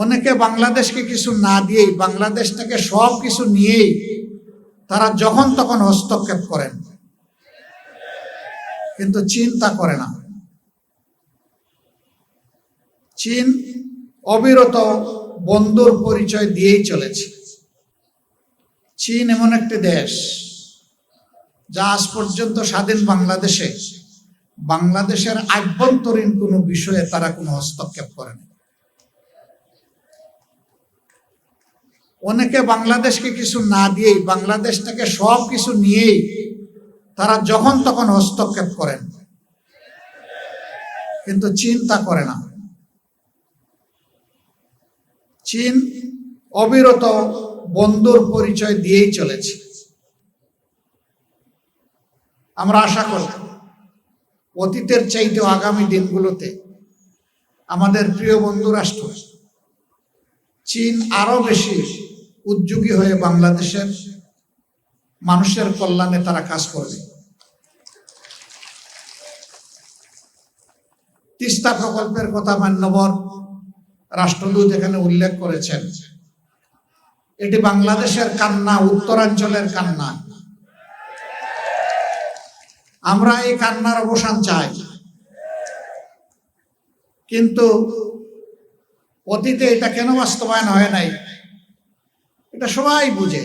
অনেকে বাংলাদেশকে কিছু না দিয়েই, বাংলাদেশ থেকে সব কিছু নিয়েই তারা যখন তখন হস্তক্ষেপ করেন, কিন্তু চীন তা করে না। চীন অবিরত বন্ধুর পরিচয় দিয়েই চলেছে। চীন এমন একটি দেশ যা আজ পর্যন্ত স্বাধীন বাংলাদেশের আভ্যন্তরীণ কোনো বিষয়ে তারা কোনো হস্তক্ষেপ করেনি। অনেকে বাংলাদেশকে কিছু না দিয়েই, বাংলাদেশ থেকে সব কিছু নিয়েই তারা যখন তখন হস্তক্ষেপ করেন, কিন্তু চীন তা করে না। চীন অবিরত বন্ধুর পরিচয় দিয়েই চলেছে। আমরা আশা করি অতীতের চাইতে আগামী দিনগুলোতে আমাদের প্রিয় বন্ধু রাষ্ট্র চীন আরো বেশি উদ্যোগী হয়ে বাংলাদেশের মানুষের কল্যাণে তারা কাজ করবে। তিস্তা প্রকল্পের কথা মান্যবর রাষ্ট্রদূত এখানে উল্লেখ করেছেন। এটি বাংলাদেশের কান্না, উত্তরাঞ্চলের কান্না। আমরা এই কান্নার অবসান চাই, কিন্তু অতীতে এটা কেন বাস্তবায়ন হয় নাই এটা সবাই বুঝে,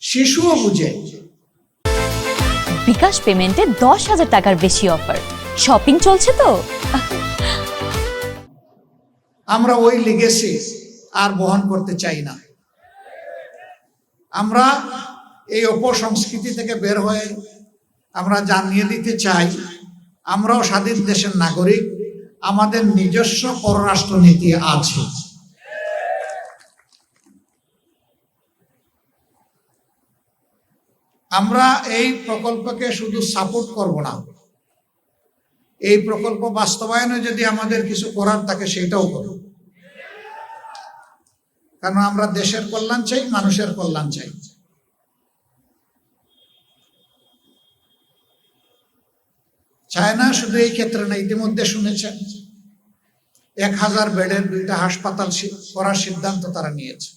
শিশুও বুঝে। বিকাশ পেমেন্টে 10,000 টাকার বেশি অফার, শপিং চলছে তো। আমরা ওই লিগেসি আর বহন করতে চাই না। আমরা এই অপসংস্কৃতি থেকে বের হয়ে আমরা জানিয়ে দিতে চাই আমরাও স্বাধীন দেশের নাগরিক, আমাদের নিজস্ব পররাষ্ট্র নীতি আছে। আমরা এই প্রকল্পকে শুধু সাপোর্ট করব না, এই প্রকল্প বাস্তবায়নে যদি আমাদের কিছু করার থাকে সেটাও করব, কারণ আমরা দেশের কল্যাণ চাই, মানুষের কল্যাণ চাই। চায়না শুধু এই ক্ষেত্রে না, ইতিমধ্যে শুনেছেন 1000 বেডের 2টা হাসপাতাল করার সিদ্ধান্ত তারা নিয়েছে।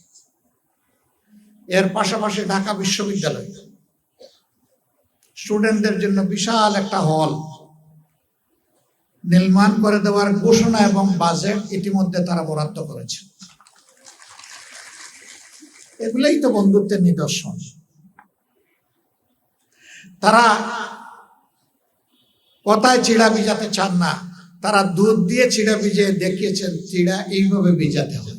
এর পাশাপাশি ঢাকা বিশ্ববিদ্যালয় স্টুডেন্টদের জন্য বিশাল একটা হল নির্মাণ করে দেওয়ার ঘোষণা এবং বাজেট ইতিমধ্যে তারা বরাদ্দ করেছে। এগুলোই তো বন্ধুত্বের নিদর্শন। তারা কথায় চিড়া ভিজাতে চান না, তারা দুধ দিয়ে চিড়া ভিজিয়ে দেখিয়েছেন চিড়া এইভাবে ভিজাতে হয়।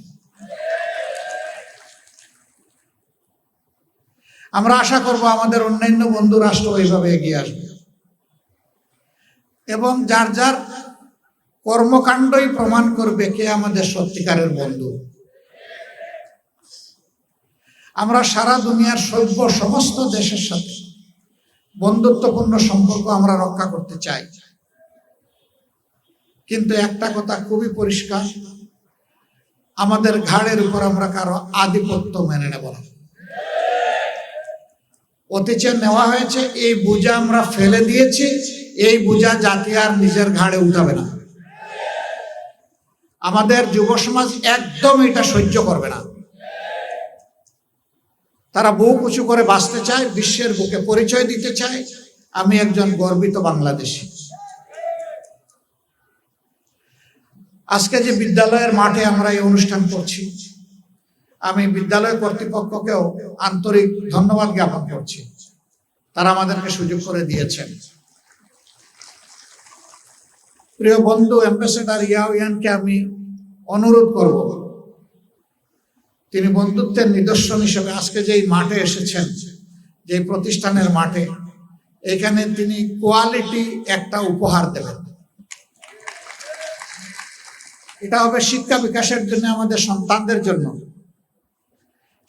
আমরা আশা করব আমাদের অন্যান্য বন্ধু রাষ্ট্র এইভাবে এগিয়ে আসবে এবং যার যার কর্মকাণ্ডই প্রমাণ করবে কে আমাদের সত্যিকারের বন্ধু। আমরা সারা দুনিয়ার সভ্য সমস্ত দেশের সাথে বন্ধুত্বপূর্ণ সম্পর্ক আমরা রক্ষা করতে চাই, কিন্তু একটা কথা খুবই পরিষ্কার, আমাদের ঘাড়ের উপর আমরা কারো আধিপত্য মেনে নেব না। অতীতে নেওয়া হয়েছে, এই বোঝা আমরা ফেলে দিয়েছি, এই বোঝা জাতি আর নিজের ঘাড়ে উঠাবে না। আমাদের যুব সমাজ একদম এটা সহ্য করবে না। তারা বুক উঁচু করে বাঁচতে চায়, বিশ্বের বুকে পরিচয় দিতে চায় আমি একজন গর্বিত বাংলাদেশী। আজকে যে বিদ্যালয়ের মাঠে আমরা এই অনুষ্ঠান করছি, আমি বিদ্যালয় কর্তৃপক্ষকেও আন্তরিক ধন্যবাদ জ্ঞাপন করছি, তারা আমাদেরকে সুযোগ করে দিয়েছেন। প্রিয় বন্ধু অ্যাম্বাসেডর ইয়াওয়ানকে আমি অনুরোধ করব, তিনি বন্ধুত্বের নিদর্শন হিসেবে আজকে যেই মাঠে এসেছেন, যে প্রতিষ্ঠানের মাঠে, এখানে তিনি কোয়ালিটি একটা উপহার দেবেন। এটা হবে শিক্ষা বিকাশের জন্য, আমাদের সন্তানদের জন্য।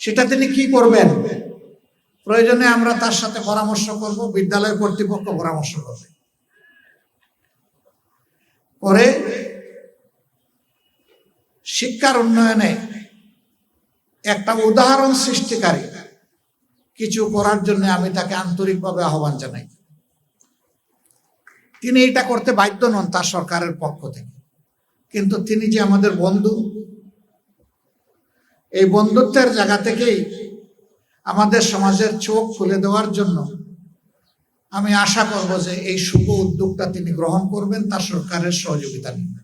সেটা তিনি কি করবেন, প্রয়োজনে আমরা তার সাথে পরামর্শ করব, বিদ্যালয় কর্তৃপক্ষ পরামর্শ করবে, করে শিক্ষার উন্নয়নে একটা উদাহরণ সৃষ্টিকারী কিছু করার জন্য আমি তাকে আন্তরিকভাবে আহ্বান জানাই। তিনি এটা করতে বাধ্য নন তার সরকারের পক্ষ থেকে, কিন্তু তিনি যে আমাদের বন্ধু, এই বন্ধুত্বের জায়গা থেকেই আমাদের সমাজের চোখ খুলে দেওয়ার জন্য আমি আশা করব যে এই শুভ উদ্যোগটা তিনি গ্রহণ করবেন, তার সরকারের সহযোগিতা নিয়ে।